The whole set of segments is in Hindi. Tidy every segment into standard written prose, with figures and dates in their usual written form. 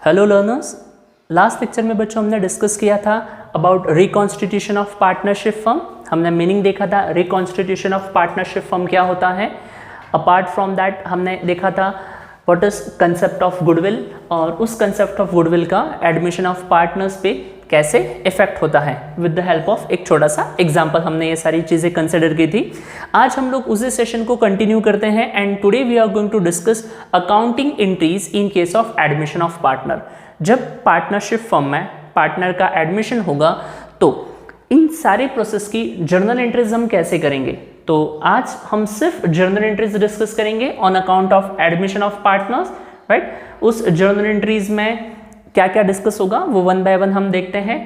हेलो लर्नर्स, लास्ट लेक्चर में बच्चों हमने डिस्कस किया था about reconstitution of partnership firm. हमने मीनिंग देखा था रिकॉन्स्टिट्यूशन ऑफ पार्टनरशिप फर्म क्या होता है। अपार्ट फ्रॉम दैट हमने देखा था what is concept of goodwill और उस कंसेप्ट ऑफ गुडविल का एडमिशन ऑफ पार्टनर्स पे कैसे इफेक्ट होता है विद द हेल्प ऑफ एक छोटा सा एग्जाम्पल। हमने ये सारी चीज़ें कंसिडर की थी। आज हम लोग उसी सेशन को कंटिन्यू करते हैं and today we are going to discuss accounting entries in case of admission of partner. जब पार्टनरशिप फर्म में पार्टनर का एडमिशन होगा तो इन सारे प्रोसेस की जर्नल एंट्रीज हम कैसे करेंगे। तो आज हम सिर्फ जर्नल एंट्रीज डिस्कस करेंगे on account of admission of partners, right. उस जर्नल एंट्रीज में क्या क्या डिस्कस होगा वो वन बाय वन हम देखते हैं।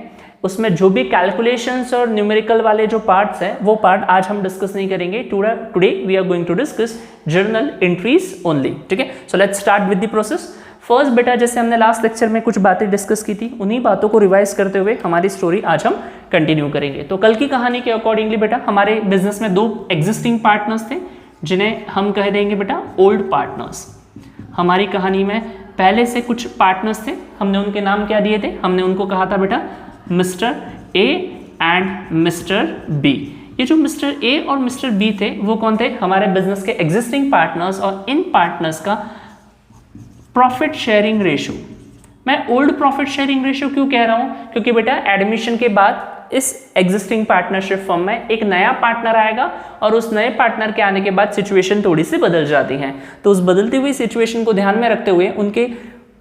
उसमें जो भी कैलकुलेशंस और न्यूमेरिकल वाले जो पार्ट्स हैं वो पार्ट आज हम डिस्कस नहीं करेंगे। Today we are going to discuss journal entries only, ठीक है। So let's start with the process. First बेटा, जैसे हमने लास्ट लेक्चर में कुछ बातें डिस्कस की थी उन्हीं बातों को रिवाइज करते हुए हमारी स्टोरी आज हम कंटिन्यू करेंगे। तो कल की कहानी के अकॉर्डिंगली बेटा हमारे बिजनेस में दो एग्जिस्टिंग पार्टनर्स थे जिन्हें हम कह देंगे बेटा ओल्ड पार्टनर्स। हमारी कहानी में पहले से कुछ पार्टनर्स थे, हमने उनके नाम क्या दिए थे, हमने उनको कहा था बेटा mister A and mister B. ये जो मिस्टर ए और मिस्टर बी थे वो कौन थे, हमारे बिजनेस के एग्जिस्टिंग पार्टनर्स। और इन पार्टनर्स का प्रॉफिट शेयरिंग रेशियो, मैं ओल्ड प्रॉफिट शेयरिंग रेशियो क्यों कह रहा हूं, क्योंकि बेटा एडमिशन के बाद इस एग्जिस्टिंग पार्टनरशिप फर्म में एक नया पार्टनर आएगा और उस नए पार्टनर के आने के बाद सिचुएशन थोड़ी सी बदल जाती है। तो उस बदलती हुई सिचुएशन को ध्यान में रखते हुए उनके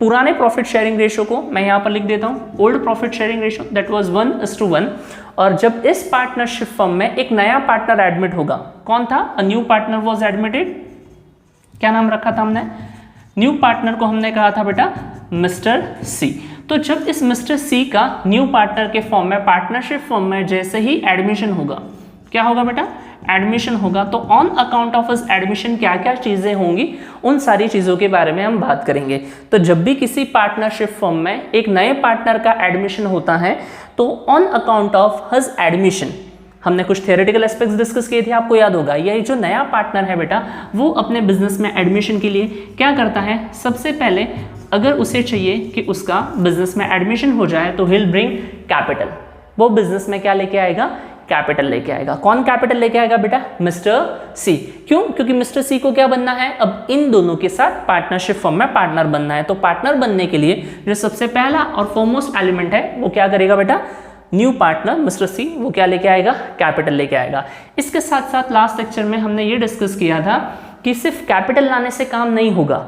पुराने प्रॉफिट शेयरिंग रेशियो को मैं यहाँ पर लिख देता हूँ old profit sharing ratio, that was 1:1। और जब इस पार्टनरशिप फर्म में एक नया पार्टनर एडमिट होगा, कौन था, अ न्यू पार्टनर वाज एडमिटेड। क्या नाम रखा था हमने, न्यू पार्टनर को हमने कहा था बेटा मिस्टर सी। तो जब इस मिस्टर सी का न्यू पार्टनर के फॉर्म में पार्टनरशिप फॉर्म में जैसे ही एडमिशन होगा, क्या होगा बेटा, एडमिशन होगा, तो ऑन अकाउंट ऑफ इस एडमिशन क्या क्या चीजें होंगी उन सारी चीजों के बारे में हम बात करेंगे। तो जब भी किसी पार्टनरशिप फॉर्म में एक नए पार्टनर का एडमिशन होता है तो on account of his admission हमने कुछ थियोरेटिकल एस्पेक्ट्स डिस्कस किए थे, आपको याद होगा। ये जो नया पार्टनर है बेटा वो अपने बिजनेस में एडमिशन के लिए क्या करता है, सबसे पहले अगर उसे चाहिए कि उसका बिजनेस में एडमिशन हो जाए तो विल ब्रिंग कैपिटल। वो बिजनेस में क्या लेके आएगा, कैपिटल लेके आएगा। कौन कैपिटल लेके आएगा बेटा, मिस्टर सी। क्यों, क्योंकि मिस्टर सी को क्या बनना है, अब इन दोनों के साथ पार्टनरशिप फर्म में पार्टनर बनना है। तो पार्टनर बनने के लिए जो सबसे पहला और फॉरमोस्ट एलिमेंट है वो क्या करेगा बेटा, न्यू पार्टनर मिस्टर सी वो क्या लेके आएगा, कैपिटल लेके आएगा। इसके साथ साथ लास्ट लेक्चर में हमने ये डिस्कस किया था कि सिर्फ कैपिटल लाने से काम नहीं होगा।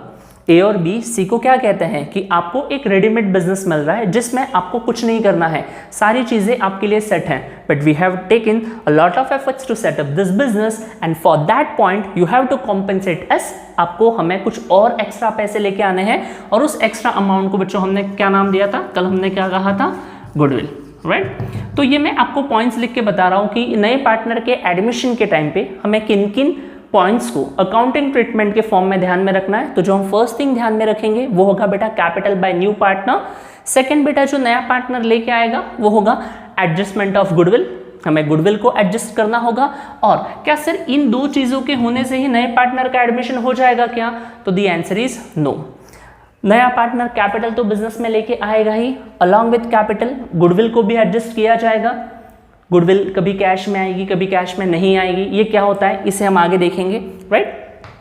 ए और बी सी को क्या कहते हैं कि आपको एक रेडीमेड बिजनेस मिल रहा है जिसमें आपको कुछ नहीं करना है, सारी चीजें आपके लिए सेट हैं, but we have taken a lot of efforts to set up this business and for that point you have to compensate us. आपको हमें कुछ और एक्स्ट्रा पैसे लेके आने हैं और उस एक्स्ट्रा अमाउंट को बच्चों हमने क्या नाम दिया था, कल हमने क्या कहा था, गुडविल, राइट। तो ये मैं आपको पॉइंट्स लिख के बता रहा हूँ कि नए पार्टनर के एडमिशन के टाइम पे हमें किन किन पॉइंट्स को अकाउंटिंग ट्रीटमेंट के फॉर्म में ध्यान में रखना है। तो जो हम फर्स्ट थिंग ध्यान में रखेंगे वो होगा बेटा capital by new partner. Second बेटा जो नया पार्टनर लेके आएगा वो होगा एडजस्टमेंट ऑफ गुडविल, हमें गुडविल को एडजस्ट करना होगा। और क्या सर इन दो चीजों के होने से ही नए पार्टनर का एडमिशन हो जाएगा क्या, तो द आंसर इज नो। नया पार्टनर कैपिटल तो बिजनेस में लेके आएगा ही, अलॉन्ग विथ कैपिटल गुडविल को भी एडजस्ट किया जाएगा। गुडविल कभी कैश में आएगी कभी कैश में नहीं आएगी, ये क्या होता है इसे हम आगे देखेंगे, राइट।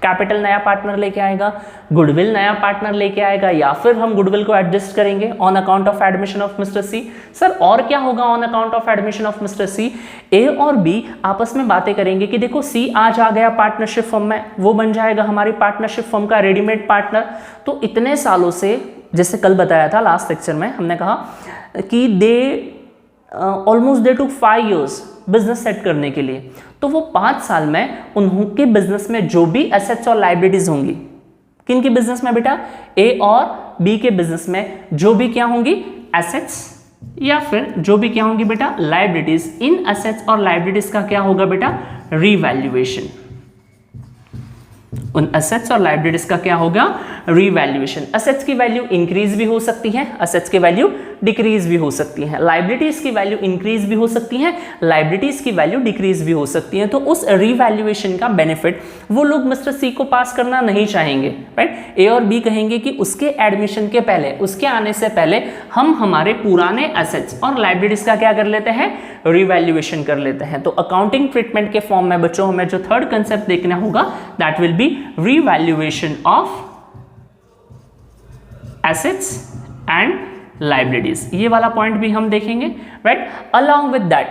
कैपिटल नया पार्टनर लेके आएगा, गुडविल नया पार्टनर लेके आएगा, या फिर हम गुडविल को एडजस्ट करेंगे on account of admission of mister C. Sir और क्या होगा on account of admission of mister C, A और बी आपस में बातें करेंगे कि देखो सी आज आ गया पार्टनरशिप फर्म में, वो बन जाएगा हमारी पार्टनरशिप फर्म का रेडीमेड पार्टनर। तो इतने सालों से, जैसे कल बताया था लास्ट लेक्चर में, हमने कहा कि they almost they took 5 years business set करने के लिए। तो वो 5 साल में उनके बिजनेस में जो भी एसेट्स और लाइबिलिटीज होंगी, किन के बिजनेस में बेटा, ए और बी के बिजनेस में जो भी क्या होंगी, एसेट्स या फिर जो भी क्या होंगी बेटा, लाइबिलिटीज, इन एसेट्स और लाइबिलिटीज का क्या होगा बेटा, रीवैल्यूएशन। उन एसेट्स और लाइबिलिटीज का क्या होगा, रीवैल्यूएशन। एसेट्स की वैल्यू इंक्रीज भी हो सकती है, एसेट्स की वैल्यू डिक्रीज भी हो सकती हैं, लाइबिलिटीज की वैल्यू इंक्रीज भी हो सकती हैं, लाइबिलिटीज की वैल्यू डिक्रीज भी हो सकती हैं। तो उस रीवैल्यूएशन का बेनिफिट वो लोग मिस्टर सी को पास करना नहीं चाहेंगे, राइट। ए और बी कहेंगे कि उसके एडमिशन के पहले, उसके आने से पहले हम हमारे पुराने एसेट्स और लाइबिलिटीज का क्या कर लेते हैं, रीवैल्यूएशन कर लेते हैं। तो अकाउंटिंग ट्रीटमेंट के फॉर्म में बच्चों हमें जो थर्ड कंसेप्ट देखना होगा that will be revaluation of assets and liabilities. ये वाला पॉइंट भी हम देखेंगे, right. Along with that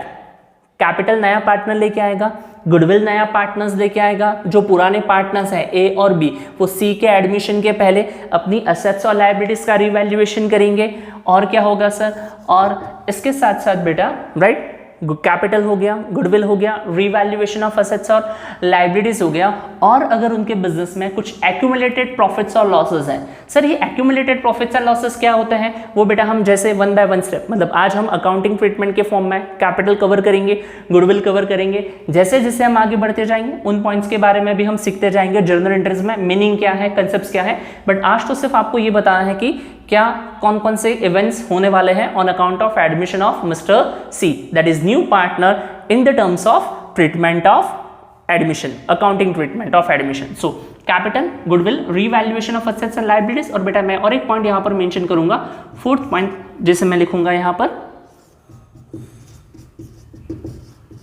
capital नया पार्टनर लेके आएगा, गुडविल नया पार्टनर्स लेके आएगा। जो पुराने पार्टनर्स हैं ए और बी, वो सी के एडमिशन के पहले अपनी एसेट्स और लाइबिलिटीज का रिवैल्यूएशन करेंगे। और क्या होगा सर, और इसके साथ साथ बेटा, राइट, कैपिटल हो गया, गुडविल हो गया, रिवैल्यूएशन ऑफ एसेट्स और लाइबिलिटीज हो गया। और अगर उनके बिजनेस में कुछ एक्यूमुलेटेड प्रॉफिट्स और लॉसेस हैं, सर ये एक्यूमुलेटेड प्रॉफिट्स और लॉसेस क्या होते हैं, वो बेटा हम जैसे वन बाय वन स्टेप, मतलब आज हम अकाउंटिंग ट्रीटमेंट के फॉर्म में कैपिटल कवर करेंगे, गुडविल कवर करेंगे। जैसे जैसे हम आगे बढ़ते जाएंगे उन पॉइंट्स के बारे में भी हम सीखते जाएंगे, जर्नल एंट्रीज में मीनिंग क्या है, कंसेप्ट क्या है। बट आज तो सिर्फ आपको ये बताना है कि क्या कौन कौन से इवेंट्स होने वाले हैं on account of admission of mister C, that is new partner in the terms of treatment of admission, accounting treatment of admission. So capital, goodwill, revaluation of assets and liabilities. और बेटा मैं और एक पॉइंट यहां पर मेंशन करूंगा, फोर्थ पॉइंट, जिसे मैं लिखूंगा यहां पर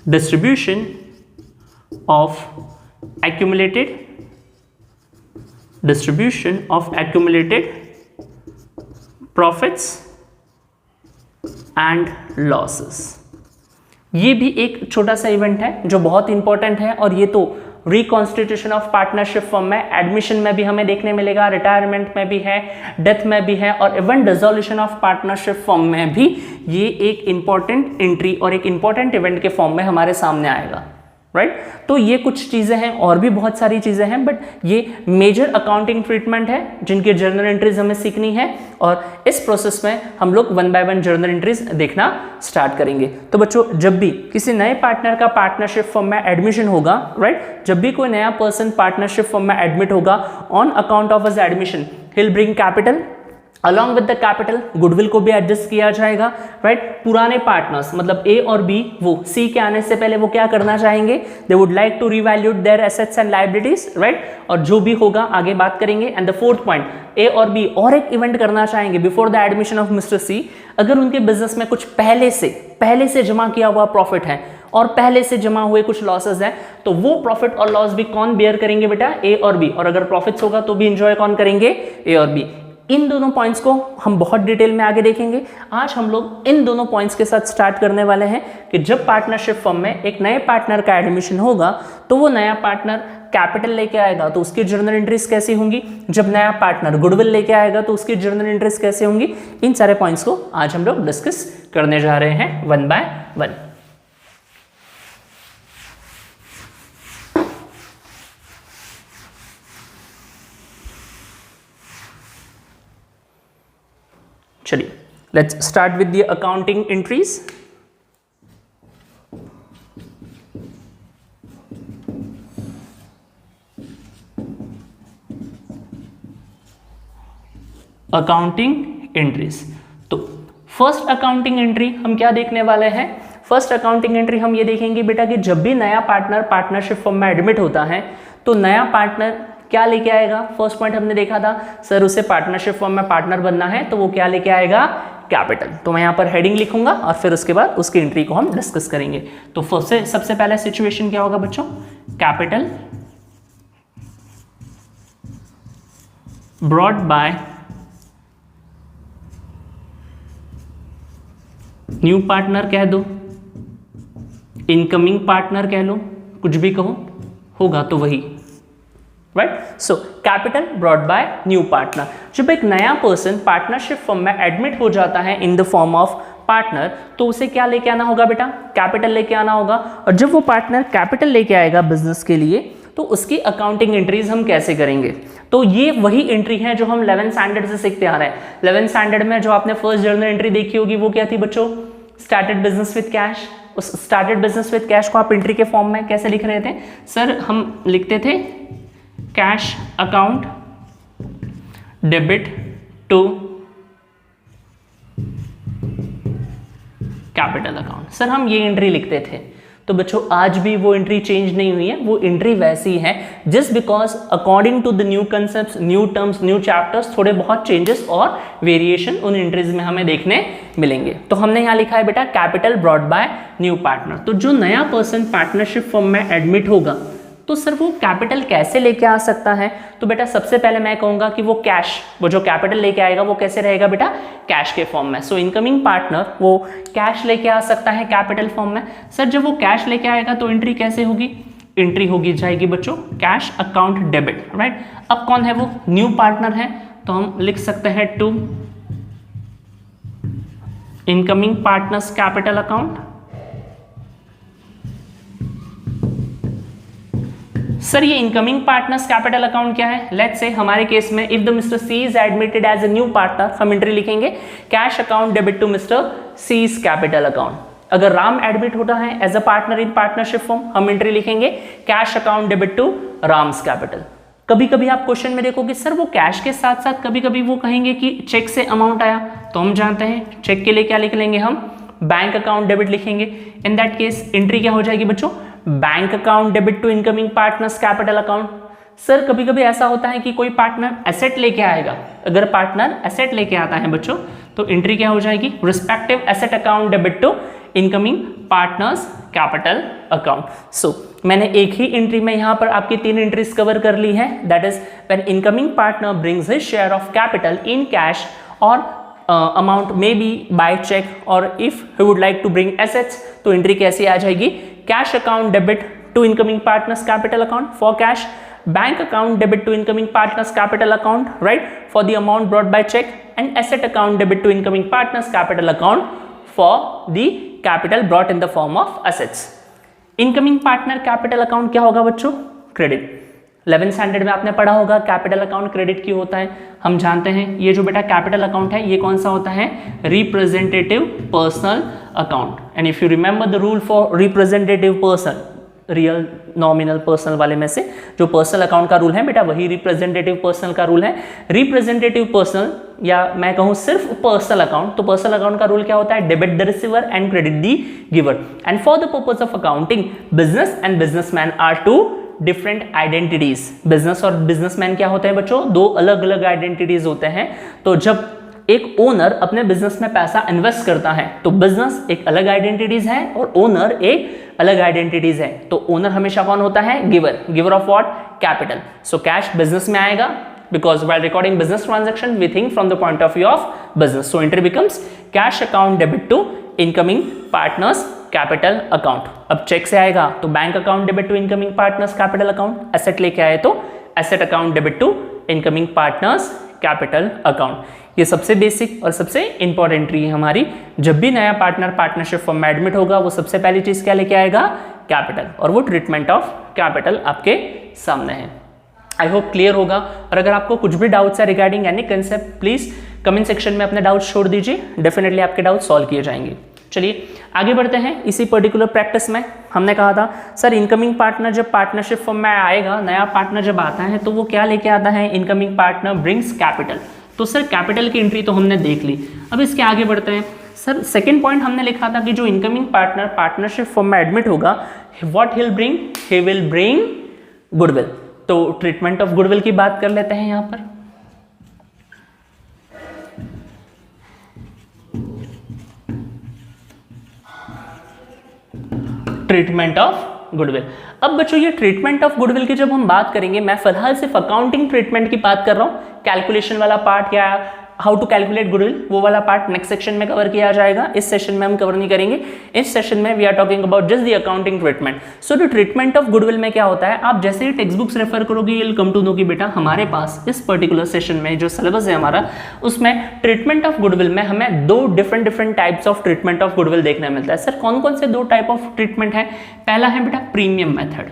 distribution of accumulated profits and losses. ये भी एक छोटा सा इवेंट है जो बहुत इंपॉर्टेंट है, और ये तो रिकॉन्स्टिट्यूशन ऑफ पार्टनरशिप फॉर्म में, एडमिशन में भी हमें देखने मिलेगा, रिटायरमेंट में भी है, डेथ में भी है, और even dissolution of partnership form में भी ये एक इंपॉर्टेंट एंट्री और एक इंपॉर्टेंट इवेंट के फॉर्म में हमारे सामने आएगा, राइट। तो ये कुछ चीज़ें हैं, और भी बहुत सारी चीज़ें हैं, बट ये मेजर अकाउंटिंग ट्रीटमेंट है जिनके जर्नल एंट्रीज हमें सीखनी है, और इस प्रोसेस में हम लोग one by one journal entries देखना स्टार्ट करेंगे। तो बच्चों जब भी किसी नए पार्टनर का पार्टनरशिप फॉर्म में एडमिशन होगा, राइट, जब भी कोई नया पर्सन पार्टनरशिप फॉर्म में एडमिट होगा, on account of his admission he will bring capital, along with the capital goodwill को भी एडजस्ट किया जाएगा, राइट। पुराने पार्टनर्स मतलब ए और बी, वो सी के आने से पहले वो क्या करना चाहेंगे, they would like to revaluate their assets and liabilities, right, और जो भी होगा आगे बात करेंगे। And the fourth point, A और बी और एक इवेंट करना चाहेंगे before the admission of mister C. अगर उनके बिजनेस में कुछ पहले से जमा किया हुआ प्रॉफिट है और पहले से जमा हुए कुछ लॉसेस हैं, तो वो प्रॉफिट और लॉस भी कौन बेयर करेंगे बेटा, ए और बी। और अगर प्रॉफिट्स होगा तो भी इंजॉय कौन करेंगे, ए और बी। इन दोनों पॉइंट्स को हम बहुत डिटेल में आगे देखेंगे। आज हम लोग इन दोनों पॉइंट्स के साथ स्टार्ट करने वाले हैं कि जब पार्टनरशिप फर्म में एक नए पार्टनर का एडमिशन होगा तो वो नया पार्टनर कैपिटल लेके आएगा तो उसकी जर्नल एंट्रीज कैसी होंगी, जब नया पार्टनर गुडविल लेके आएगा तो उसकी जर्नल एंट्रीज कैसे होंगी। इन सारे पॉइंट्स को आज हम लोग डिस्कस करने जा रहे हैं वन बाय वन। चलिए, let's start with the accounting entries. Accounting entries, तो फर्स्ट अकाउंटिंग एंट्री हम क्या देखने वाले हैं। फर्स्ट अकाउंटिंग एंट्री हम ये देखेंगे बेटा कि जब भी नया पार्टनर पार्टनरशिप फर्म में एडमिट होता है तो नया पार्टनर क्या लेके आएगा। फर्स्ट पॉइंट हमने देखा था सर, उसे पार्टनरशिप फर्म में पार्टनर बनना है तो वो क्या लेके आएगा, कैपिटल। तो मैं यहाँ पर हेडिंग लिखूंगा और फिर उसके बाद उसकी एंट्री को हम डिस्कस करेंगे। तो सबसे पहला सिचुएशन क्या होगा बच्चों, capital brought by new partner कह दो, इनकमिंग पार्टनर कह लो, कुछ भी कहो, होगा तो वही, right. So capital brought by new partner. जब एक नया पर्सन पार्टनरशिप फर्म में एडमिट हो जाता है इन द फॉर्म ऑफ पार्टनर तो उसे क्या लेके आना होगा बेटा, कैपिटल लेके आना होगा। और जब वो पार्टनर कैपिटल लेके आएगा बिजनेस के लिए तो उसकी अकाउंटिंग एंट्रीज हम कैसे करेंगे। तो ये वही एंट्री है जो हम 11th स्टैंडर्ड से सीखते आ रहे हैं। 11th स्टैंडर्ड में जो आपने फर्स्ट जर्नल एंट्री देखी होगी वो क्या थी बच्चों, स्टार्टेड बिजनेस विद कैश। उस स्टार्टेड बिजनेस विद कैश को आप एंट्री के फॉर्म में कैसे लिख रहे थे सर, हम लिखते थे cash account debit to capital account. Sir हम ये एंट्री लिखते थे, तो बच्चों आज भी वो एंट्री चेंज नहीं हुई है, वो एंट्री वैसी है, just because according to the new concept, new terms, new chapters, थोड़े बहुत चेंजेस और वेरिएशन उन एंट्रीज में हमें देखने मिलेंगे। तो हमने यहाँ लिखा है बेटा capital brought by new partner. तो जो नया पर्सन पार्टनरशिप फर्म में एडमिट होगा तो सर वो कैपिटल कैसे लेके आ सकता है? तो बेटा सबसे पहले मैं कहूँगा कि वो कैश, वो जो कैपिटल लेके आएगा वो कैसे रहेगा बेटा? कैश के फॉर्म में। सो इनकमिंग पार्टनर वो कैश लेके आ सकता है कैपिटल फॉर्म में। सर जब वो कैश लेके आएगा तो एंट्री कैसे होगी? एंट्री होगी जाएगी बच्चों कैश अकाउंट डेबिट, राइट। अब कौन है वो? न्यू पार्टनर है, तो हम लिख सकते हैं to incoming partners capital account. Sir ये इनकमिंग पार्टनर्स कैपिटल अकाउंट क्या है? लेट्स से हमारे केस में if the mister C is admitted as a new partner, हम एंट्री लिखेंगे cash account debit to mister C is capital account. अगर राम एडमिट होता है as a partner in partnership form, हम एंट्री लिखेंगे cash account debit to Ram's capital. कभी कभी आप क्वेश्चन में देखोगे सर वो कैश के साथ साथ कभी कभी वो कहेंगे कि चेक से अमाउंट आया, तो हम जानते हैं चेक के लिए क्या लिख लेंगे हम? बैंक अकाउंट डेबिट लिखेंगे। इन दैट केस एंट्री क्या हो जाएगी बच्चों? Bank account debit to incoming partners capital account. Sir कभी कभी ऐसा होता है कि कोई पार्टनर एसेट लेके आएगा, अगर पार्टनर एसेट लेके आता है बच्चों तो एंट्री क्या हो जाएगी? Respective asset account debit to incoming partners capital account. So मैंने एक ही एंट्री में यहाँ पर आपकी 3 एंट्रीज कवर कर ली है, that is when incoming partner brings his share of capital in cash और amount may be by cheque, और if he would like to bring assets तो एंट्री कैसी आ जाएगी? Cash account debit to incoming partners capital account for cash, bank account debit to incoming partners capital account, right, for the amount brought by cheque, and asset account debit to incoming partners capital account for the capital brought in the form of assets. Incoming partner capital account क्या होगा बच्चों? क्रेडिट। 11th स्टैंडर्ड में आपने पढ़ा होगा कैपिटल अकाउंट क्रेडिट क्यों होता है, हम जानते हैं। ये जो बेटा कैपिटल अकाउंट है ये कौन सा होता है? Representative personal account. And if you remember the rule for representative person, real nominal personal वाले में से जो पर्सनल अकाउंट का रूल है बेटा वही रिप्रेजेंटेटिव पर्सनल का रूल है। रिप्रेजेंटेटिव पर्सनल या मैं कहूँ सिर्फ पर्सनल अकाउंट, तो पर्सनल अकाउंट का रूल क्या होता है? Debit the receiver and credit the giver. And for the purpose of accounting business and businessman are two different identities. Business और बिजनेसमैन क्या होते हैं बच्चों? 2 अलग अलग आइडेंटिटीज होते हैं। तो जब एक ओनर अपने बिजनेस में पैसा इन्वेस्ट करता है तो बिजनेस एक अलग आइडेंटिटीज है और ओनर एक अलग आइडेंटिटीज है। तो ओनर हमेशा कौन होता है? Giver. Giver of what? Capital. So cash business में आएगा because while recording business transaction we think from the point of view of business, so entry becomes cash account debit to incoming partners capital account। अब चेक से आएगा तो bank account debit to incoming partners capital account, asset लेके आए तो asset account debit to incoming partners capital account. ये सबसे बेसिक और सबसे इंपॉर्टेंट एंट्री है हमारी। जब भी नया पार्टनर पार्टनरशिप फॉर्म में एडमिट होगा वो सबसे पहली चीज क्या लेके आएगा? कैपिटल, और वो ट्रीटमेंट ऑफ कैपिटल आपके सामने है। आई होप क्लियर होगा। और अगर आपको कुछ भी डाउट्स है regarding any concept please comment section में अपने डाउट्स छोड़ दीजिए, डेफिनेटली आपके डाउट्स सॉल्व किए जाएंगे। चलिए आगे बढ़ते हैं। इसी पर्टिकुलर प्रैक्टिस में हमने कहा था सर इनकमिंग पार्टनर जब पार्टनरशिप फॉर्म में आएगा, नया पार्टनर जब आता है तो वो क्या लेके आता है? Incoming partner brings capital. तो सर कैपिटल की एंट्री तो हमने देख ली, अब इसके आगे बढ़ते हैं। सर सेकेंड पॉइंट हमने लिखा था कि जो इनकमिंग पार्टनर पार्टनरशिप फॉर्म में एडमिट होगा what he will bring? Goodwill. तो ट्रीटमेंट ऑफ गुडविल की बात कर लेते हैं यहां पर। Treatment of goodwill. अब बच्चों ये ट्रीटमेंट ऑफ गुडविल की जब हम बात करेंगे, मैं फिलहाल सिर्फ अकाउंटिंग ट्रीटमेंट की बात कर रहा हूं। कैलकुलेशन वाला पार्ट या हाउ टू कैलकुलेट गुडविल वो वाला पार्ट नेक्स्ट सेक्शन में कवर किया जाएगा, इस सेशन में हम कवर नहीं करेंगे। इस सेशन में we are talking about just the accounting treatment. So the treatment of goodwill में क्या होता है, आप जैसे ही टेक्स्ट बुक्स रेफर करोगे you will come to know कि बेटा हमारे पास इस पर्टिकुलर सेशन में जो सिलेबस है हमारा उसमें ट्रीटमेंट ऑफ गुडविल में हमें 2 different types of treatment of goodwill देखने मिलता है। सर कौन कौन से 2 टाइप ऑफ ट्रीटमेंट है? पहला है बेटा प्रीमियम मेथड,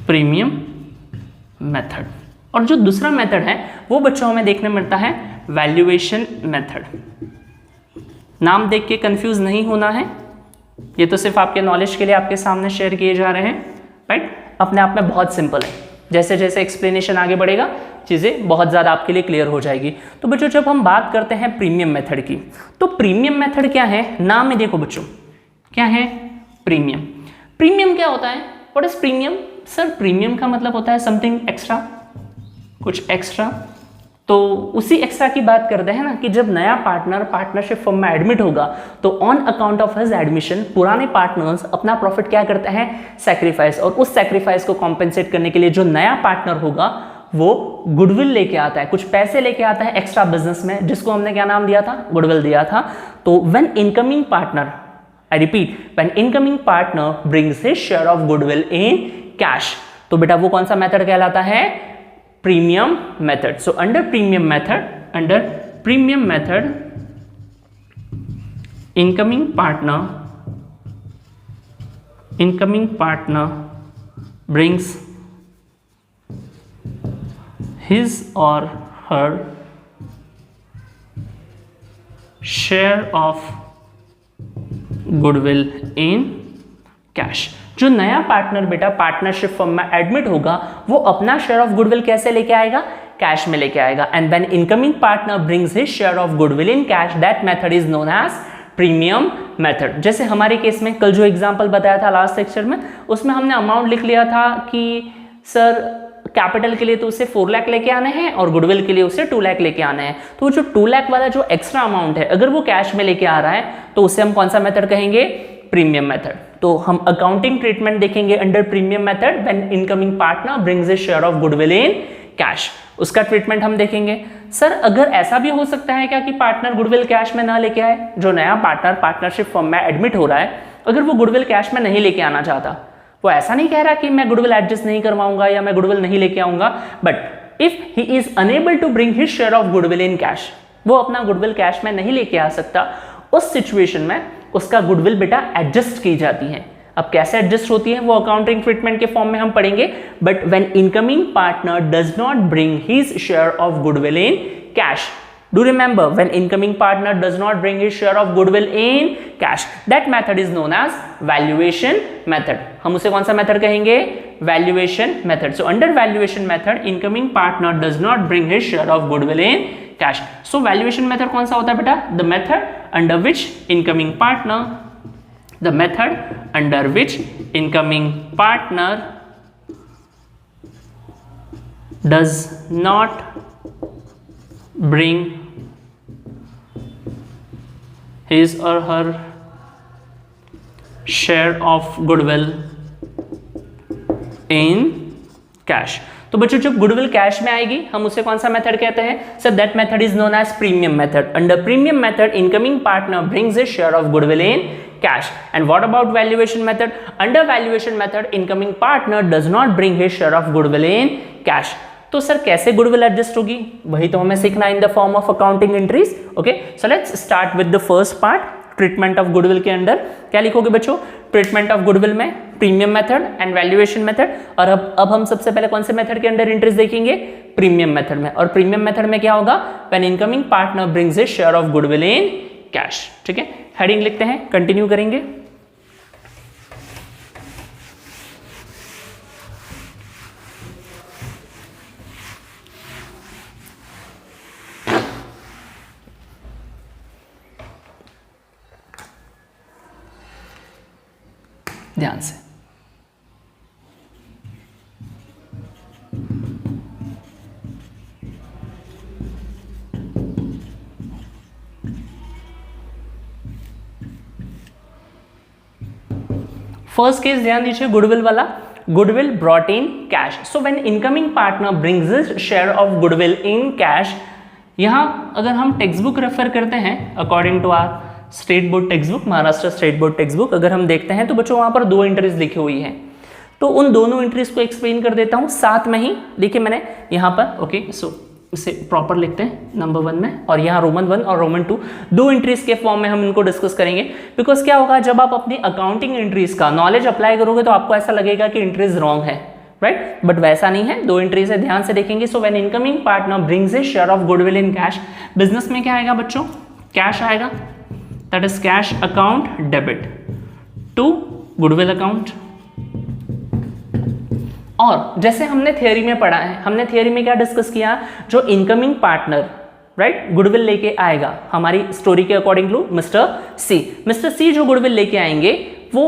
प्रीमियम मेथड, और जो दूसरा मेथड है वो बच्चों हमें देखने मिलता है वैल्यूएशन मेथड। नाम देख के कंफ्यूज नहीं होना है, ये तो सिर्फ आपके नॉलेज के लिए आपके सामने शेयर किए जा रहे हैं, राइट। अपने आप में बहुत सिंपल है। जैसे जैसे एक्सप्लेनेशन आगे बढ़ेगा चीज़ें बहुत ज़्यादा आपके लिए क्लियर हो जाएगी। तो बच्चों जब हम बात करते हैं प्रीमियम मेथड की, तो प्रीमियम मेथड क्या है, नाम में देखो बच्चों क्या है, प्रीमियम। प्रीमियम क्या होता है, what is premium? Sir premium का मतलब होता है समथिंग एक्स्ट्रा, कुछ एक्स्ट्रा। तो उसी एक्स्ट्रा की बात करते हैं ना कि जब नया पार्टनर पार्टनरशिप फर्म में एडमिट होगा तो on account of his admission पुराने पार्टनर्स अपना प्रॉफिट क्या करते हैं, सैक्रिफाइस, और उस सैक्रिफाइस को कॉम्पेंसेट करने के लिए जो नया पार्टनर होगा वो गुडविल लेके आता है, कुछ पैसे लेके आता है एक्स्ट्रा बिजनेस में, जिसको हमने क्या नाम दिया था, गुडविल दिया था। तो when incoming partner, I repeat, when incoming partner brings his share of goodwill in cash, तो बेटा वो कौन सा मेथड कहलाता है, premium method. So under premium method incoming partner brings his or her share of goodwill in cash। जो नया पार्टनर बेटा पार्टनरशिप फर्म में एडमिट होगा वो अपना शेयर ऑफ गुडविल कैसे लेके आएगा, कैश में लेके आएगा। And when incoming partner brings his share of goodwill in cash, that method is known as premium method. जैसे हमारे केस में कल जो एग्जांपल बताया था लास्ट लेक्चर में, उसमें हमने अमाउंट लिख लिया था कि सर कैपिटल के लिए तो उसे 4 लाख लेके आने हैं और गुडविल के लिए उसे 2 लाख लेके आने हैं। तो जो 2 लाख वाला जो एक्स्ट्रा अमाउंट है अगर वो कैश में लेके आ रहा है तो उसे हम कौन सा मेथड कहेंगे, प्रीमियम मेथड। तो हम अकाउंटिंग ट्रीटमेंट देखेंगे under premium method when incoming partner brings his share of goodwill in cash, उसका ट्रीटमेंट हम देखेंगे। सर अगर ऐसा भी हो सकता है क्या कि पार्टनर गुडविल कैश में ना लेके आए, जो नया पार्टनर पार्टनरशिप फर्म में एडमिट हो रहा है अगर वो गुडविल कैश में नहीं लेके आना चाहता, वो ऐसा नहीं कह रहा कि मैं गुडविल एडजस्ट नहीं करवाऊंगा या मैं गुडविल नहीं लेके आऊंगा, but if he is unable to bring his share of goodwill in cash, वो अपना गुडविल कैश में नहीं लेके आ सकता, उस सिचुएशन में उसका गुडविल बेटा एडजस्ट की जाती है। अब कैसे एडजस्ट होती है वो अकाउंटिंग ट्रीटमेंट के फॉर्म में हम पढ़ेंगे, but when incoming partner does not bring his share of goodwill in cash, do remember when incoming partner does not bring his share of goodwill in cash, that method is known as valuation method। हम उसे कौन सा मेथड कहेंगे, valuation method। so under valuation method incoming partner does not bring his share of goodwill in cash। so valuation method कौन सा होता है बेटा, the method under which incoming partner does not bring his or her share of goodwill in cash। तो बच्चों जब गुडविल कैश में आएगी हम उसे कौन सा मेथड कहते हैं, sir that method is known as premium method. Under premium method incoming partner brings his share of goodwill in cash. And what about valuation method, under valuation method incoming partner does not bring his share of goodwill in cash. तो सर कैसे गुडविल एडजस्ट होगी, वही तो हमें सीखना in the form of accounting entries. Okay so let's start with the first part, treatment of goodwill के अंडर क्या लिखोगे बच्चों, ट्रीटमेंट ऑफ गुडविल में premium method and valuation method. और अब हम सबसे पहले कौन से मेथड के अंडर एंट्रीज देखेंगे, प्रीमियम मेथड में। और प्रीमियम मेथड में क्या होगा, when incoming partner brings his share of goodwill in cash. ठीक है, हेडिंग लिखते हैं, कंटिन्यू करेंगे। ध्यान से फर्स्ट केस ध्यान दीजिए, गुडविल वाला, goodwill brought in cash. So when incoming partner brings his share of goodwill in cash, यहां अगर हम टेक्स्ट बुक रेफर करते हैं according to our state board text book, Maharashtra state board text book, अगर हम देखते हैं तो बच्चों वहां पर 2 एंट्रीज लिखी हुई हैं। तो उन दोनों एंट्रीज को एक्सप्लेन कर देता हूं साथ में ही। देखिए मैंने यहाँ पर, ओके सो इसे प्रॉपर लिखते हैं नंबर 1 में, और यहाँ रोमन 1 और रोमन 2 2 एंट्रीज के फॉर्म में हम इनको डिस्कस करेंगे। बिकॉज क्या होगा, जब आप अपनी अकाउंटिंग एंट्रीज का नॉलेज अप्लाई करोगे तो आपको ऐसा लगेगा कि एंट्रीज रॉन्ग है, राइट, बट वैसा नहीं है, 2 एंट्रीज है, ध्यान से देखेंगे। सो when incoming partner brings his share of goodwill in cash, business में क्या आएगा बच्चों, कैश आएगा, that is cash account debit to goodwill account, और जैसे हमने थियोरी में पढ़ा है, हमने थियोरी में क्या डिस्कस किया, जो इनकमिंग पार्टनर राइट गुडविल लेके आएगा हमारी स्टोरी के अकॉर्डिंग टू मिस्टर सी जो गुडविल लेके आएंगे वो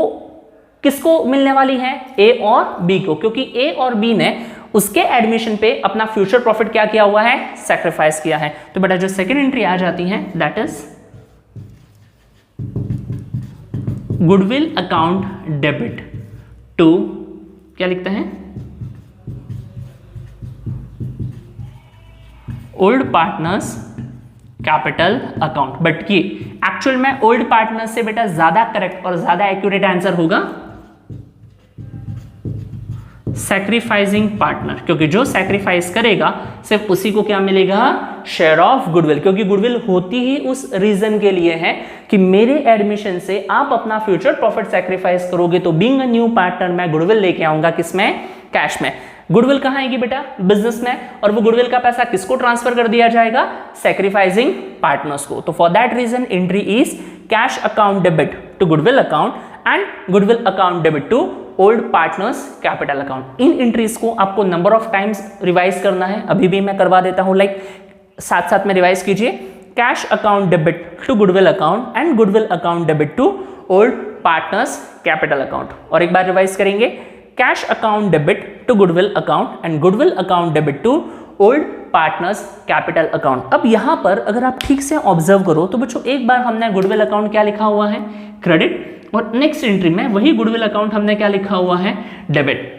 किसको मिलने वाली है, ए और बी को, क्योंकि ए और बी ने उसके एडमिशन पे अपना फ्यूचर प्रॉफिट क्या किया हुआ है, सैक्रिफाइस किया है। तो बेटा जो सेकेंड एंट्री आ जाती है that is goodwill account debit to, क्या लिखते हैं, old partners capital account. But ये एक्चुअल में ओल्ड पार्टनर्स से बेटा ज्यादा करेक्ट और ज्यादा एक्यूरेट आंसर होगा सैक्रिफाइसिंग पार्टनर, क्योंकि जो सैक्रिफाइस करेगा सिर्फ उसी को क्या मिलेगा, शेयर ऑफ गुडविल, क्योंकि गुडविल होती ही उस रीजन के लिए है कि मेरे एडमिशन से आप अपना फ्यूचर प्रॉफिट सैक्रिफाइस करोगे, तो बीइंग अ न्यू पार्टनर मैं गुडविल लेके आऊंगा किसमें, कैश में। गुडविल कहां आएगी बेटा, बिजनेस में, और वो गुडविल का पैसा किसको ट्रांसफर कर दिया जाएगा, सैक्रिफाइसिंग पार्टनर्स को। तो for that reason entry is cash account debit to goodwill account and goodwill account debit to old partners capital account. इन एंट्रीज को आपको नंबर ऑफ टाइम्स रिवाइज करना है, अभी भी मैं करवा देता हूं, लाइक साथ साथ में रिवाइज कीजिए, cash account debit to goodwill account and goodwill account debit to old partners capital account. और एक बार रिवाइज करेंगे, cash account debit to goodwill account and goodwill account debit to old partners capital account. अब यहां पर अगर आप ठीक से ऑब्जर्व करो तो बच्चों एक बार हमने गुडविल अकाउंट क्या लिखा हुआ है, क्रेडिट, और नेक्स्ट एंट्री में वही गुडविल अकाउंट हमने क्या लिखा हुआ है, डेबिट।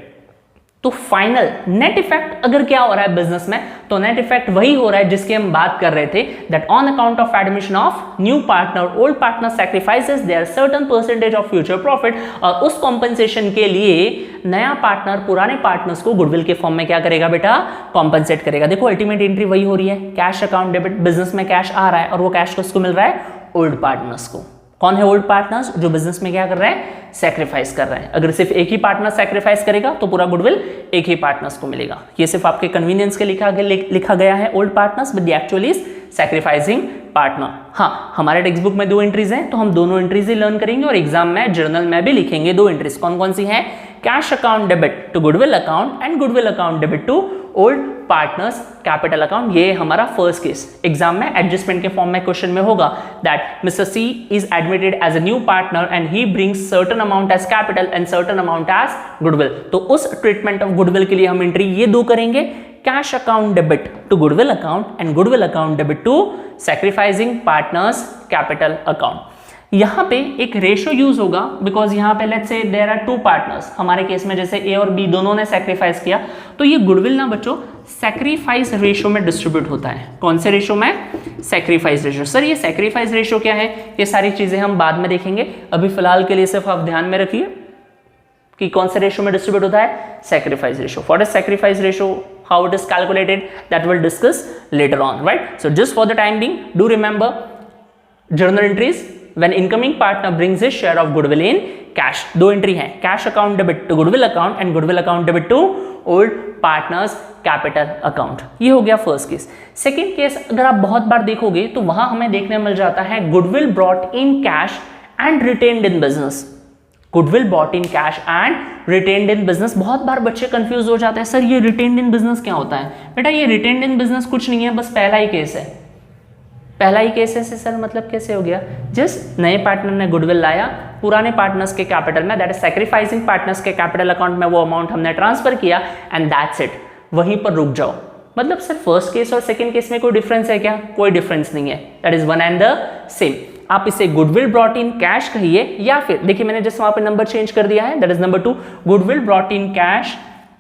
तो फाइनल नेट इफेक्ट अगर क्या हो रहा है बिजनेस में, तो नेट इफेक्ट वही हो रहा है जिसकी हम बात कर रहे थे, that on account of admission of new partner old partner sacrifices their certain percentage of future profit, और उस कॉम्पेंसेशन के लिए नया पार्टनर पुराने पार्टनर्स को गुडविल के फॉर्म में क्या करेगा बेटा, कॉम्पेंसेट करेगा। देखो अल्टीमेट एंट्री वही हो रही है, कैश अकाउंट डेबिट, बिजनेस में कैश आ रहा है और वो कैश किसको मिल रहा है, ओल्ड पार्टनर्स को। कौन है ओल्ड पार्टनर्स, जो बिजनेस में क्या कर रहे हैं, सैक्रिफाइस कर रहे हैं। अगर सिर्फ एक ही पार्टनर सैक्रिफाइस करेगा तो पूरा गुडविल एक ही पार्टनर्स को मिलेगा। ये सिर्फ आपके कन्वीनियंस के लिखा गया है old partners, but the actually is sacrificing partner. हाँ, हमारे टेक्स्ट बुक में 2 एंट्रीज हैं तो हम दोनों एंट्रीज ही लर्न करेंगे और एग्जाम में जर्नल में भी लिखेंगे 2 एंट्रीज। कौन कौन सी हैं, cash account debit to goodwill account and goodwill account debit to old partners capital account. ये हमारा फर्स्ट केस, एग्जाम में एडजस्टमेंट के फॉर्म में क्वेश्चन में होगा that mister C is admitted as a new partner and he brings certain amount as capital and certain amount as goodwill. तो उस ट्रीटमेंट ऑफ गुडविल के लिए हम एंट्री ये 2 करेंगे, cash account debit to goodwill account and goodwill account debit to sacrificing partners capital account. यहाँ पे एक रेशियो यूज होगा बिकॉज यहाँ पे let's say there are 2 partners, हमारे केस में जैसे ए और बी दोनों ने सैक्रिफाइस किया, तो ये गुडविल ना बच्चों सैक्रिफाइस रेशियो में डिस्ट्रीब्यूट होता है। कौन से रेशियो में, सैक्रिफाइस रेशियो। सर ये सैक्रिफाइस रेशियो क्या है, ये सारी चीजें हम बाद में देखेंगे, अभी फिलहाल के लिए सिर्फ आप ध्यान में रखिए कि कौन से रेशियो में डिस्ट्रीब्यूट होता है, sacrifice ratio. What is sacrifice ratio, how it is calculated, that we'll discuss later on, right? So just for the time being, do remember journal entries when incoming partner brings his share of goodwill in cash. 2 entry हैं, cash account debit to goodwill account and goodwill account debit to old partners capital account. ये हो गया फर्स्ट केस। सेकेंड केस अगर आप बहुत बार देखोगे तो वहां हमें देखने मिल जाता है goodwill brought in cash and retained in business. Goodwill bought in cash and retained in business. बहुत बार बच्चे कंफ्यूज हो जाते हैं, सर ये रिटेन्ड इन बिजनेस क्या होता है। बेटा ये रिटेन्ड इन बिजनेस कुछ नहीं है, बस पहला ही केस है। पहला ही केस है सर, मतलब कैसे हो गया, जिस नए पार्टनर ने गुडविल लाया पुराने पार्टनर्स के कैपिटल में, दैट इज सैक्रिफाइसिंग पार्टनर्स के कैपिटल अकाउंट में वो अमाउंट हमने ट्रांसफर किया एंड दैट्स इट, वहीं पर रुक जाओ। मतलब सर फर्स्ट केस और सेकंड केस में कोई डिफरेंस है क्या, कोई डिफरेंस नहीं है, that is one and the same. आप इसे गुडविल ब्रॉट इन कैश कहिए या फिर देखिए मैंने जस्ट वहां पे नंबर चेंज कर दिया है, that is number 2, goodwill brought in cash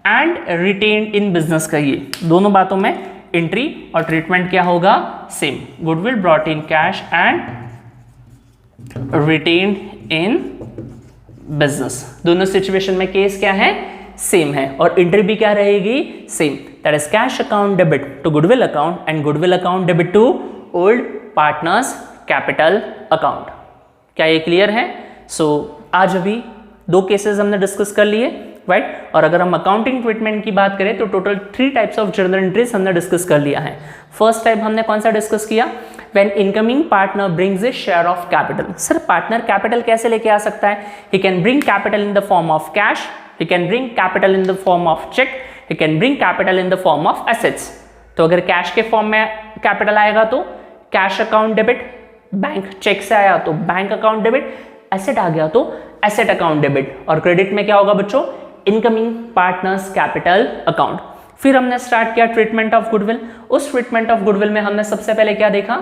and retained in business कहिए। दोनों बातों में एंट्री और ट्रीटमेंट क्या होगा, same, goodwill brought in cash and retained in business. दोनों सिचुएशन में केस क्या है, सेम है, और एंट्री भी क्या रहेगी, same, that is cash account debit to goodwill account and goodwill account debit to old partners capital account. क्या ये क्लियर है? आज अभी 2 केसेस हमने डिस्कस कर लिए, राइट। और अगर हम अकाउंटिंग ट्रीटमेंट की बात करें तो total 3 types of journal entries हमने डिस्कस कर लिया है। फर्स्ट टाइप हमने कौन सा डिस्कस किया, when incoming partner brings A share of capital. Sir partner capital कैसे लेके आ सकता है, he can bring capital in the form of cash he can bring capital in the form of check, he can bring capital in the form of assets. तो अगर कैश के फॉर्म में कैपिटल आएगा तो cash account debit, bank cheque से आया तो बैंक अकाउंट डेबिट, एसेट आ गया तो एसेट अकाउंट डेबिट, और क्रेडिट में क्या होगा बच्चों, इनकमिंग पार्टनर्स कैपिटल अकाउंट। फिर हमने स्टार्ट किया ट्रीटमेंट ऑफ गुडविल। उस ट्रीटमेंट ऑफ गुडविल में हमने सबसे पहले क्या देखा,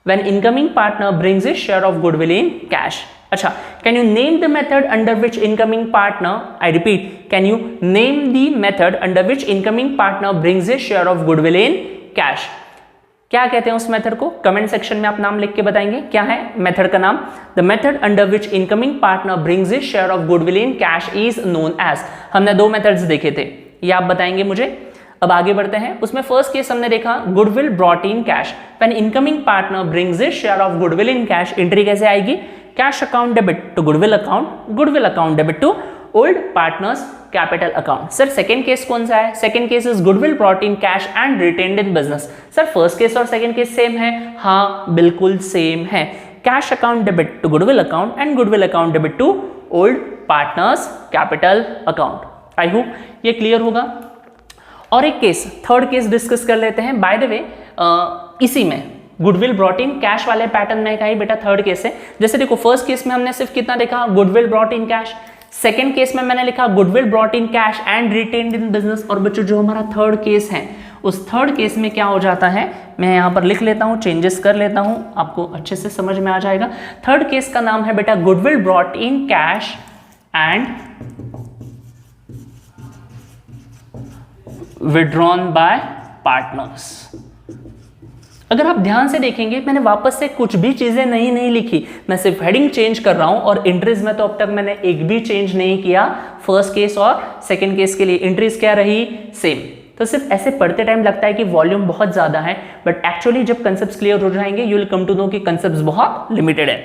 when incoming partner brings his share of goodwill in cash. अच्छा, can you name the method under which incoming partner, I repeat, can you name the method under which incoming partner brings his share of goodwill in cash. क्या कहते हैं उस मेथड को, कमेंट सेक्शन में आप नाम लिख के बताएंगे क्या है मेथड का नाम। The method under which incoming partner brings his share of goodwill in cash is known as. हमने दो मेथड्स देखे थे, ये आप बताएंगे मुझे। अब आगे बढ़ते हैं, उसमें फर्स्ट केस हमने देखा goodwill brought in cash. When incoming partner brings his share of goodwill in cash, entry कैसे आएगी, cash account debit to goodwill account, goodwill account debit to old partners capital account. Sir second case कौन सा है, second case is goodwill brought in cash and retained in business. Sir first case और सेकंड केस सेम है, हाँ बिल्कुल सेम है। Cash account debit to goodwill account and goodwill account debit to old partners capital account. I hope ये क्लियर होगा। और एक केस, थर्ड केस डिस्कस कर लेते हैं। बाय द वे इसी में गुडविल ब्रॉट इन कैश वाले पैटर्न में का ही बेटा थर्ड केस है। जैसे देखो फर्स्ट केस में हमने सिर्फ कितना देखा, goodwill brought in cash. Second case में मैंने लिखा goodwill brought in cash and retained in business. और बच्चों जो हमारा थर्ड केस है, उस थर्ड केस में क्या हो जाता है, मैं यहाँ पर लिख लेता हूँ, चेंजेस कर लेता हूँ, आपको अच्छे से समझ में आ जाएगा। थर्ड केस का नाम है बेटा goodwill brought in cash and withdrawn by partners. अगर आप ध्यान से देखेंगे, मैंने वापस से कुछ भी चीजें नहीं लिखी, मैं सिर्फ हेडिंग चेंज कर रहा हूं। और एंट्रीज में तो अब तक मैंने एक भी चेंज नहीं किया फर्स्ट केस और सेकंड केस के लिए। एंट्रीज क्या रही, सेम। तो सिर्फ ऐसे पढ़ते टाइम लगता है कि वॉल्यूम बहुत ज्यादा है, बट एक्चुअली जब कंसेप्ट क्लियर हो जाएंगे you will come to know कि कंसेप्ट बहुत लिमिटेड है।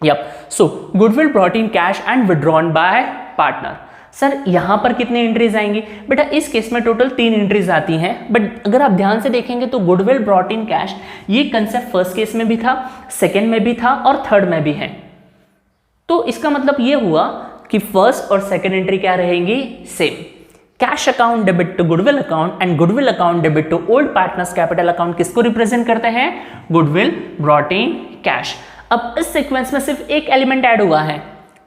Yup, so goodwill brought in cash and withdrawn by partner. Sir यहां पर कितनी एंट्रीज आएंगी, बेटा इस केस में टोटल 3 एंट्रीज आती हैं। बट अगर आप ध्यान से देखेंगे तो गुडविल ब्रॉट इन कैश ये कंसेप्ट फर्स्ट केस में भी था, सेकेंड में भी था और थर्ड में भी है। तो इसका मतलब ये हुआ कि फर्स्ट और सेकेंड एंट्री क्या रहेंगी, same. Cash account debit to goodwill account and goodwill account debit to old partners capital account किसको रिप्रेजेंट करते हैं, गुडविल ब्रॉट इन कैश। अब इस सीक्वेंस में सिर्फ एक एलिमेंट ऐड हुआ है,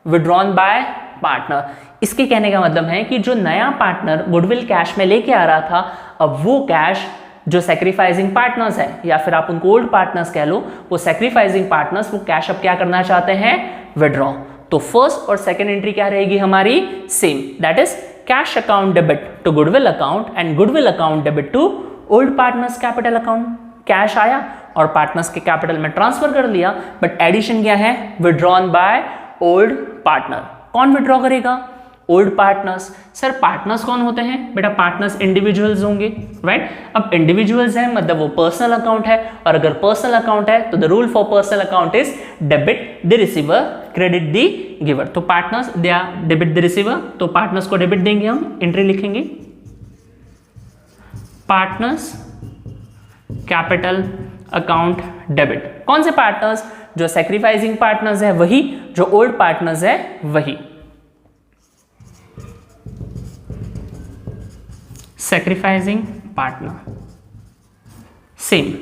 विड्रॉन बाय पार्टनर। इसके कहने का मतलब है कि जो नया पार्टनर गुडविल कैश में लेके आ रहा था, अब वो कैश जो सैक्रिफाइसिंग पार्टनर्स है, या फिर आप उनको ओल्ड पार्टनर्स कह लो, वो सैक्रिफाइसिंग पार्टनर्स वो कैश अब क्या करना चाहते हैं, विड्रॉ। तो फर्स्ट और सेकेंड एंट्री क्या रहेगी हमारी, same, that is cash account debit to goodwill account and goodwill account debit to old partners capital account. Cash आया और पार्टनर्स के कैपिटल में ट्रांसफर कर लिया, बट एडिशन क्या है, विड्रॉन बाय ओल्ड पार्टनर। कौन विड्रॉ करेगा, ओल्ड पार्टनर्स। सर पार्टनर्स कौन होते हैं, बेटा पार्टनर्स इंडिविजुअल्स होंगे, राइट। अब इंडिविजुअल्स है मतलब वो पर्सनल अकाउंट है, और अगर पर्सनल अकाउंट है तो the rule for personal account is debit the receiver credit the giver. तो partners they are debit the receiver, तो पार्टनर्स को डेबिट देंगे हम, एंट्री लिखेंगे पार्टनर्स कैपिटल अकाउंट डेबिट। कौन से पार्टनर्स, जो सैक्रिफाइसिंग पार्टनर्स है वही, जो ओल्ड पार्टनर्स है वही। सैक्रिफाइसिंग पार्टनर सेम,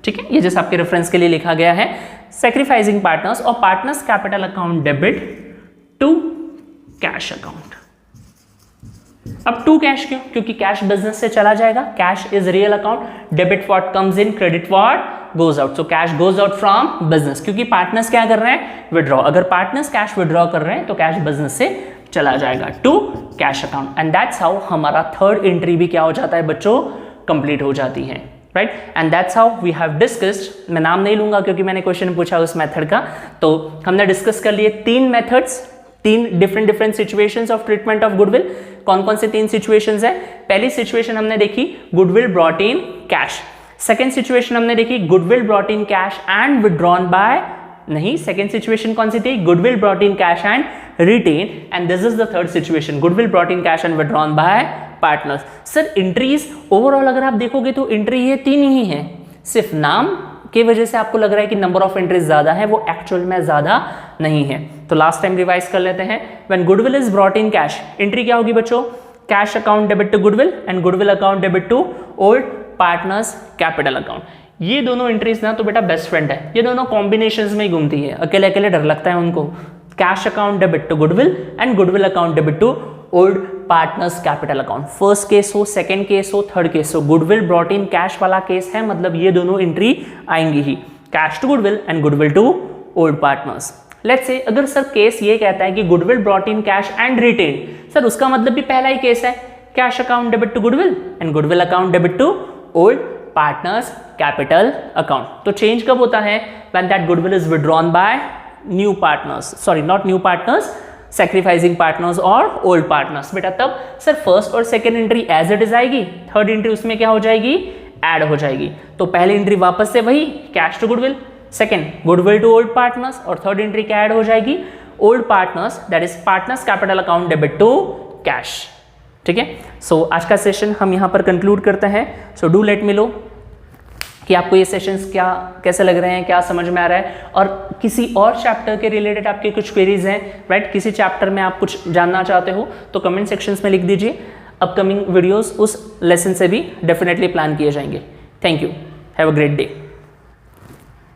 ठीक है, ये जैसे आपके रेफरेंस के लिए लिखा गया है, सैक्रिफाइसिंग पार्टनर्स और partners capital account debit to cash account. अब टू कैश क्यों, क्योंकि कैश बिजनेस से चला जाएगा, cash is real account, debit what comes in, credit what goes out, so cash goes out from business, क्योंकि पार्टनर्स क्या कर रहे हैं, विड्रॉ। अगर पार्टनर्स कैश विड्रॉ कर रहे हैं तो कैश बिजनेस से चला जाएगा to cash account, and that's how हमारा थर्ड एंट्री भी क्या हो जाता है बच्चों, कंप्लीट हो जाती है, right. And that's how we have discussed, मैं नाम नहीं लूंगा क्योंकि मैंने क्वेश्चन पूछा उस मेथड का, तो हमने डिस्कस कर लिए 3 methods, 3 different situations of treatment of goodwill. कौन कौन से 3 सिचुएशंस है, पहली सिचुएशन हमने देखी goodwill brought in cash, second situation हमने देखी goodwill brought in cash and withdrawn by, नहीं, सेकेंड सिचुएशन कौन सी थी, goodwill brought in cash and retain, and this is the third situation goodwill brought in cash and withdrawn by partners. Sir entries overall अगर आप देखोगे तो एंट्री ये 3 ही है, सिर्फ नाम की वजह से आपको लग रहा है कि नंबर ऑफ एंट्रीज ज़्यादा है, वो एक्चुअल में ज़्यादा नहीं है। तो लास्ट टाइम रिवाइज कर लेते हैं। When goodwill is brought in cash, entry क्या होगी बच्चों? Cash account debit to goodwill and goodwill account debit to old partners capital account. ये दोनों एंट्रीज ना तो बेटा बेस्ट फ्रेंड है, ये दोनों कॉम्बिनेशंस में ही घूमती है, अकेले अकेले डर लगता है उनको। Cash account debit to goodwill and goodwill account debit to old partners capital account. First case हो, सेकंड केस हो, थर्ड केस हो, गुडविल ब्रॉट इन कैश वाला केस है, मतलब ये दोनों एंट्री आएंगी ही, cash to goodwill and goodwill to old partners. Let's say अगर सर केस ये कहता है कि goodwill brought in cash and retain, sir उसका मतलब भी पहला ही केस है, cash account debit to goodwill and goodwill account debit to old partners capital account. तो चेंज कब होता है? When that goodwill is withdrawn by new partners, sorry not new partners, sacrificing partners और ओल्ड पार्टनर्स। बेटा तब सर फर्स्ट और second entry as it is आएगी, थर्ड एंट्री उसमें क्या हो जाएगी? ऐड हो जाएगी। तो पहली एंट्री वापस से वही cash to goodwill, second goodwill to old partners, और थर्ड एंट्री क्या ऐड हो जाएगी? Old partners, that is partners capital account debit to cash. ठीक है, सो आज का सेशन हम यहाँ पर कंक्लूड करते हैं। So do let me know कि आपको ये सेशंस क्या कैसे लग रहे हैं, क्या समझ में आ रहा है, और किसी और चैप्टर के रिलेटेड आपके कुछ क्वेरीज हैं, राइट? किसी चैप्टर में आप कुछ जानना चाहते हो तो कमेंट सेक्शंस में लिख दीजिए। अपकमिंग वीडियोस उस लेसन से भी डेफिनेटली प्लान किए जाएंगे। Thank you, have a great day.